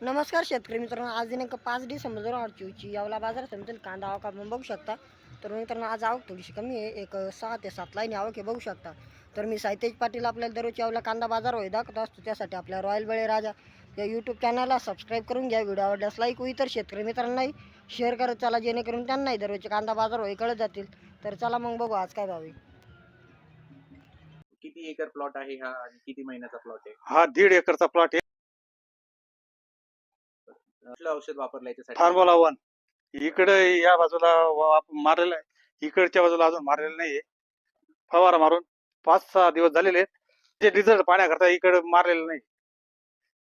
नमस्कार शेतकरी मित्रांनो, आज दिनांक 5 डिसेंबर 2024 यावला बाजार समितीत कांदा आवक आपण बघू शकता. तर मित्रांनो आज आवक थोडीशी कमी आहे, एक 6 ते 7 लाईन आवक आहे बघू शकता. तर मी साहितेज पाटील आपल्याला दररोज यावला कांदा बाजार होय दाखवत असतो. त्यासाठी आपल्या रॉयल बळीराजा या यूट्यूब चॅनलला सबस्क्राईब करून घ्या. व्हिडिओ आवडल्यास लाईक व इतर शेतकरी मित्रांनाही शेअर करत चला, जेणेकरून त्यांनाही दररोजचे कांदा बाजार होय कळत जातील. तर चला मग बघू आज काय भाव आहे. किती एकर प्लॉट आहे हा आणि किती महिन्याचा प्लॉट आहे? हा 1.5 एकरचा प्लॉट आहे. कुठलं औषध वापरलं याच्यासाठी? फार्मोला 1 इकडे या बाजूला मारलेला आहे, इकडच्या बाजूला अजून मारलेलं नाहीये. फवारा मारून 5-6 दिवस झालेले आहेत. ते रिझल्ट पाहण्याकरता इकडे मारलेलं नाही.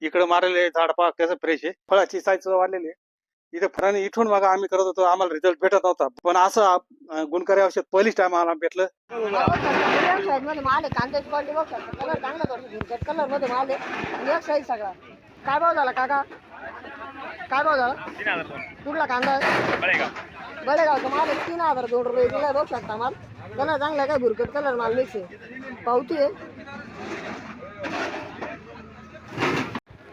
इकडे मारलेले झाड पाक त्याचं फ्रेश आहे, फळाची साईज वाढलेली आहे. इथे फळाने इथून मग आम्ही करत होतो, आम्हाला रिझल्ट भेटत नव्हता. पण असं गुणकारी औषध पहिलीच टाइम आम्हाला भेटलं. कलर मध्ये माल आहे, एक साईज सगळा. काय भाव झाला काका? काय भाव झाला? 3002. कुठला कांदा आहे? बळेगावचा माल आहे, 3002 रुपये किलो आहे बघू शकता. माल कलर चांगला आहे, काय भुरकट कलर माल मिक्स आहे, पावती आहे.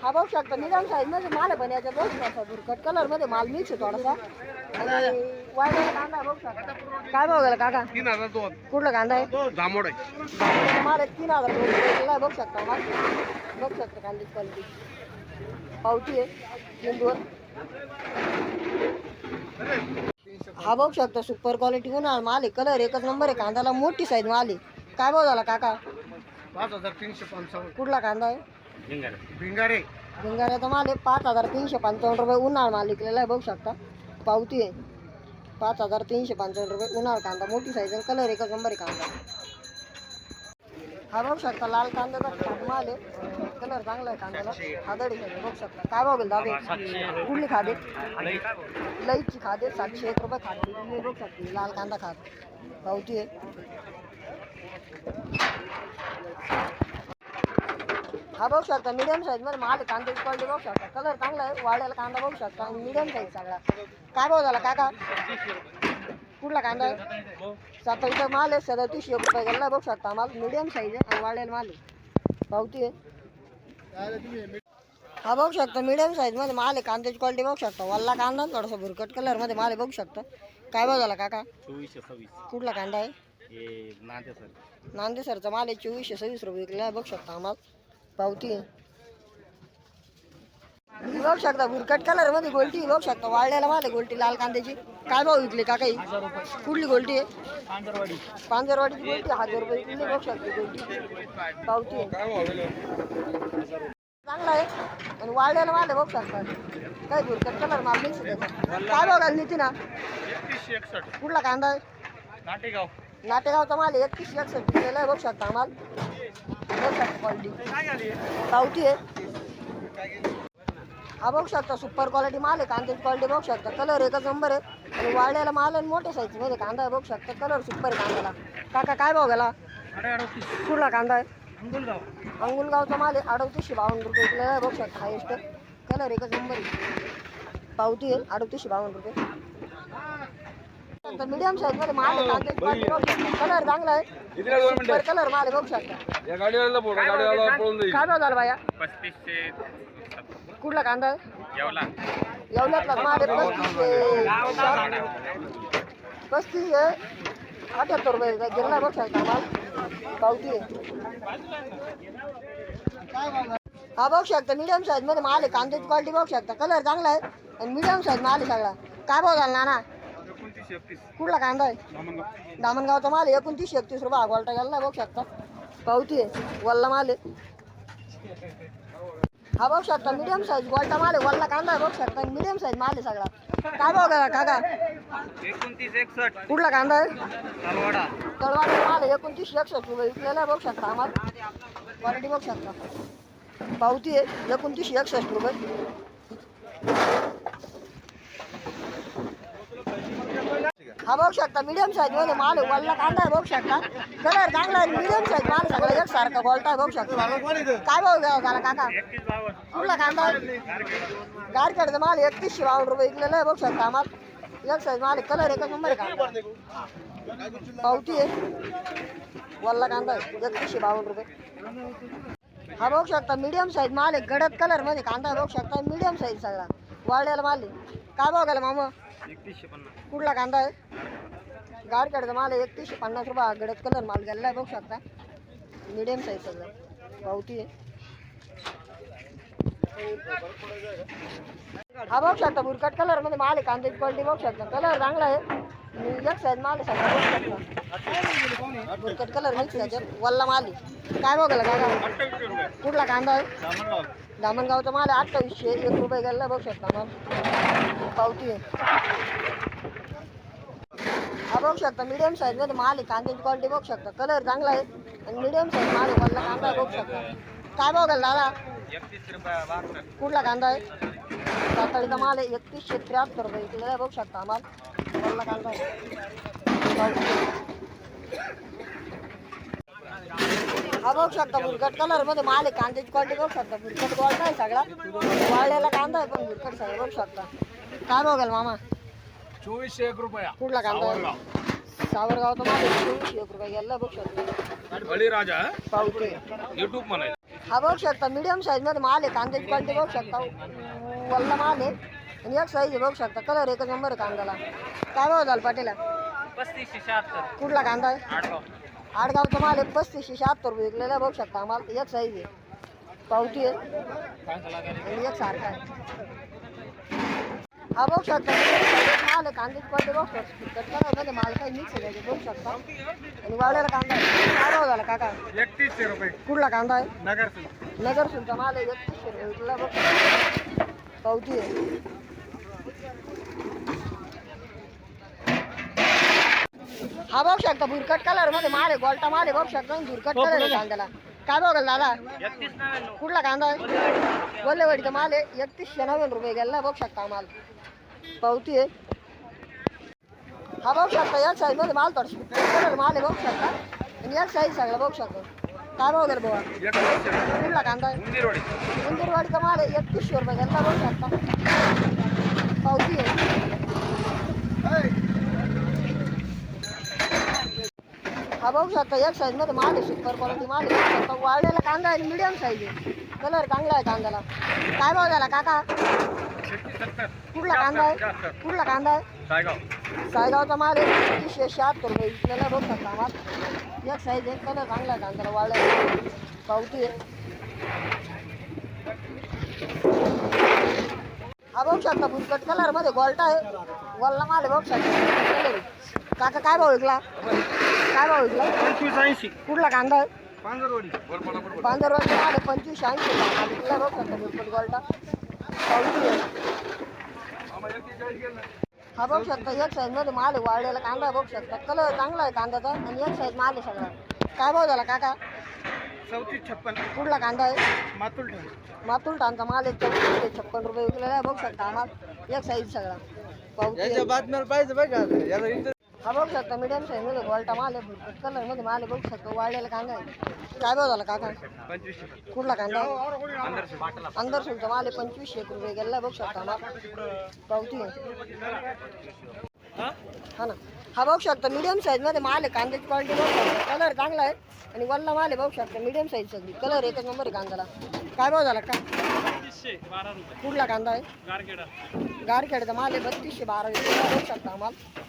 हा बघू शकता मीडियम साईज मध्ये माल आहे, पण याच्या बघू शकता भुरकट कलर मध्ये माल मिक्स आहे थोडासा. आणि वाढलेला कांदा आहे बघू शकता. काय भाव झाला काका? 3002. कुठला कांदा आहे? जांभूळ आहे. माल आहे 3002 रुपये किलो आहे बघू शकता. माल बघू शकता कांद्याची क्वालिटी, पावती आहे लिंबूवर. हा बघू शकता सुपर क्वालिटी उन्हाळ माल आहे, कलर एकच नंबर आहे, कांद्याला मोठी साईज माल आहे. काय भाव झाला काका? 5355. कुठला कांदा आहे? भिंगारे. भिंगाऱ्याचा माल आहे 5355 रुपये उन्हाळ माल विकलेला आहे बघू शकता. पावती आहे 5355 रुपये उन्हाळ कांदा, मोठी साईज आणि कलर एकच नंबर आहे कांदा. हा बघू शकता लाल कांद्याचा खाद माल आहे, कलर चांगला आहे कांद्याला, खादडी बघू शकता. काय भाव गेल दादा? कुठली खादे? लईची खादे 701 रुपये खाद बघू शकते. लाल कांदा खाद, पावती आहे. हा बघू शकता मीडियम साईज मध्ये माल आहे, कांद्याची क्वालिटी बघू शकता, कलर चांगला आहे, वाढलेला कांदा बघू शकता, मीडियम साईज सगळा. काय भाव झाला काका? कुठला कांदा आहे? 27 माल आहे, 3700 रुपये गेला बघू शकता. माल मीडियम साईज आहे आणि वाढलेला माल आहे, पावती आहे. हा बघू शकता मीडियम साईज मध्ये माल आहे, कांद्याची क्वालिटी बघू शकता, वल्ला कांदा थोडासा भुरकट कलर मध्ये माल आहे बघू शकता. काय भाव झाला काका? 2426. कुठला कांदा आहे? हे नांदे सर. नांदेसरचा माल आहे, 2426 रुपये विकला बघू शकता. माल पावती आहे. बघू शकता भुरकट कलर मध्ये गोल्टी बघू शकता, वाढलेला माल आहे गोल्टी लाल कांद्याची. काय भाव विकली का काही? कुठली गोल्टी आहे? पांजरवाडीची गोल्टी 1000 रुपये विकली बघू शकता गोल्टी, पावती आहे. चांगला आहे आणि वाढलेला माल आहे बघू शकता, काही भुरकट कलर माल मिक्स आहे त्याचा. काय भाव घालली ती ना? 3161. कुठला कांदा आहे? नाटेगाव. नाटेगावचा माल आहे, 3161 विकलेला आहे बघू शकता. माल बघू शकता क्वालिटी, पावती आहे. हा बघू शकता सुपर क्वालिटी माल आहे, कांद्याची क्वालिटी बघू शकता, कलर एकच नंबर आहे आणि वाढलेला माल आणि मोठ्या साईज मध्ये कांदा आहे बघू शकता, कलर सुपर आहे कांद्याला. काका काय भाव गेला? 38. कुठला कांदा आहे? अंगुलगाव. अंगुलगावचा माल आहे, 3852 रुपये विकलेला आहे बघू शकता. हायेस्ट कलर एकच नंबर आहे, पावती आहे 3852 रुपये. मीडियम साईज मध्ये माल आहे, कांद्याची क्वालिटी बघू शकता, कलर चांगला आहे, सुपर कलर माल आहे बघू शकता. काय भाव झाला बाया? 3500. कुठला कांदा आहे? येवला. येवल्यातला माल आहे 3578 रुपये गेला बघू शकता. माल पावती आहे. हा बघू शकता मीडियम साईज मध्ये माल आहे, कांद्याची क्वालिटी बघू शकता, कलर चांगला आहे आणि मीडियम साईज माल आहे सगळा. काय भाव झाला नाना? 2931. कुठला कांदा आहे? दामणगावचा माल आहे, 2931 रुपये गोल्टा गेला बघू शकता, पावती आहे. वल्ला माल आहे. हा बघू शकता मीडियम साईज गोल्टा माल आहे, वल्ला कांदा आहे बघू शकता, मीडियम साईज माल आहे सगळा. काय भाव गेला काका? 2961. कुठला कांदा आहे? तलवाडा. तळवाडा माल आहे, 2961 रुपये विकलेला आहे बघू शकता. आम्हाला क्वालिटी बघू शकता, पावती आहे 2961 रुपये. हा बघू शकता मीडियम साईज मध्ये माल आहे, वल्ला कांदा आहे बघू शकता, कलर चांगला आहे, मीडियम साईज माल सगळं एकसारखा गोल्टा आहे बघू शकता. काय भाव झाला काका? 3152. कुठला कांदा आहे? गारखेडचा माल 3152 रुपये विकलेला आहे बघू शकता. आम्हाला एक साईज माल आहे, कलर एकच नंबर आहे कांदा, पावती आहे. वल्ला कांदा आहे 3152 रुपये. हा बघू शकता मीडियम साईज माल आहे, गडद कलर मध्ये कांदा बघू शकता, मीडियम साईज सगळा वाळलेला माल आहे. काय भाव गेला मामा? 3150. कुठला कांदा आहे? गारखेडचा माल आहे, 3150 रुपये. हा गडद कलर माल गेलेला आहे बघू शकता, मीडियम साईज सगळं पावती आहे. हा बघू शकता बुरकट कलर मध्ये माल आहे, कांद्याची क्वालिटी बघू शकता, कलर चांगला आहे. आणि एक साईज माल आहे सगळा बघू शकता, बुरकट कलर मिक्स त्याच्यात वल्ला माल आहे. काय भाव गेला काका? 28 रुपये. कुठला कांदा आहे? दामणगाव. दामणगावचा माल आहे, 2800 1 रुपये गेला बघू शकता माल पावती आहे. हा बघू शकता मीडियम साईज मध्ये माल आहे, कांद्याची क्वालिटी बघू शकता, कलर चांगला आहे आणि मीडियम साईज माल आहे, वल्ला कांदा आहे बघू शकता. काय भाव गेला दादा? 31 रुपये 72. कुठला कांदा आहे? साताळीचा माल आहे, 3173 रुपये किलो बघू शकता माल वल्ला कांदा आहे. हा बघू शकता बुरकट कलर मध्ये माल आहे, कांद्याची क्वालिटी बघू शकता, बुरकट गोल्ड आहे सगळा, वाळलेला कांदा आहे पण बुरकट सगळं बघू शकता. काय भाव गेला मामा? 2401 रुपया. कुठला कांदा आहे? सावरगावचा माल आहे, 2401 रुपये गेला बघू शकता बळीराजा पावते. युट्यूब म्हणायचं. हा बघू शकता मीडियम साईज मध्ये माल आहे, कांद्याची क्वालिटी बघू शकता, वल्ला माल आहे आणि एक साईज बघू शकता, कलर एकच नंबर आहे कांद्याला. काय भाव झाला पाटीला? 3576. कुठला कांदा आहे? आडगाव. आडगावचा माल आहे, 3576 रुपये विकलेला बघू शकता आम्हाला, एक साईज आहे पावती आहे आणि एक सारखा आहे. हा बघू शकता माल आहे, कांद्याची क्वालिटी बघू शकता, मध्ये माल काही मिक्स आहे बघू शकता आणि वाळलेला कांदा आहे. काय भाव झाला काका? 31 रुपये. कुठला कांदा आहे? नगर. नगरसूनचा माल आहे, 3100 रुपये विकलेला बघू शकता पावती आहे. हा बघू शकता बुरकट कलर मध्ये माल आहे, गोल्टा माल आहे बघू शकता, बुरकट कलर आहे कांद्याला. काय भाव गेला दादा? 3199. कुठला कांदा आहे? वल्लेवाडीचा माल आहे, 3190 रुपये गेला बघू शकता माल पावती आहे. हा बघू शकता एक साईज मध्ये माल थोडं कलर माल आहे बघू शकता आणि एक साईज सगळं बघू शकता. काय भाव गेला बाबा? 31. कुठला कांदा आहे? उंदीरवाडी. उंदीरवाडीचा माल आहे, 3100 रुपये गेला बघू शकता पावती आहे. हा बघू शकता एक साईज मध्ये माल आहे, सुपर क्वालिटी माल आहे बघू शकता, वाळलेला कांदा आहे, मीडियम साईज आहे, कलर चांगला आहे कांद्याला. काय भाव झाला काका? 70. कुठला कांदा आहे? कुठला कांदा आहे? सायगाव. सायगावचा माल आहे, 3176 रुपये विकलेला बघू शकता माल, एक साईज आहे, कलर चांगला आहे कांद्याला, वाळलेला पावती आहे. हा बघू शकता बुरकट कलर मध्ये गोल्टा आहे, वल्ला माल आहे बघू शकता कलर. काका काय भाव विकला? काय भाव विकला? 2580. कुठला कांदा आहे? पांजरवाडी. पांढरवाडीचा माल आहे, 2580 रुपये विकला बघू शकता बुरकट गोल्टा पावती आहे. हा बघू शकता एक साईज मध्ये माल आहे, वाळलेला कांदा बघू शकता, कलर चांगला आहे कांद्याचा आणि एक साईज माल आहे सगळा. काय भाव झाला काका? 3456. कुठला कांदा आहे? मातुल. मातुलटांचा माल आहे, 3456 रुपये विकलेला आहे बघू शकता आम्हाला, एक साईज सगळा पावती आहे. बातम्या पाहिजे बघा. हा बघू शकता मीडियम साईज मध्ये गोल्टा माल आहे, बुरकट कलर मध्ये माल आहे बघू शकता, वाळलेला कांदा आहे. काय भाव झाला काका? 25. कुठला कांदा आहे? अंदरसूलचा माल आहे, 2500 रुपये गेला बघू शकता आम्हाला पावती आहे. हा ना. हा बघू शकता मीडियम साईज मध्ये माल आहे, कांद्याची क्वालिटी बघू शकता, कलर चांगला आहे आणि वल्ला माल आहे बघू शकता, मीडियम साईज सगळी, कलर एकच नंबर आहे कांद्याला. काय भाव झाला का? 12 रुपये. कुठला कांदा आहे? गारखेडा. गारखेडचा माल आहे, 3212 बघू शकता आम्हाला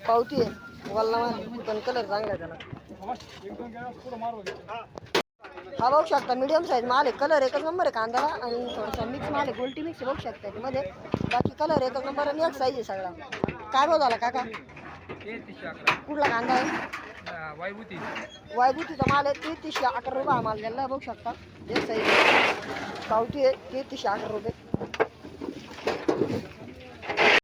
पावती आहे, वल्ला माल आहे पण कलर चांगला आहे त्याला. हा बघू शकता मीडियम साईज माल आहे, कलर एकच नंबर आहे कांद्याला आणि थोडासा मिक्स माल आहे, गोल्टी मिक्स बघू शकता त्यामध्ये, बाकी कलर एकच नंबर आणि एक साईज आहे सगळा. काय भाव झाला काका? 3311. कुठला कांदा आहे? वायभूती. वायभूतीचा माल आहे, 3311 रुपये माल गेला बघू शकता, एक साईज पावती आहे, 3311 रुपये.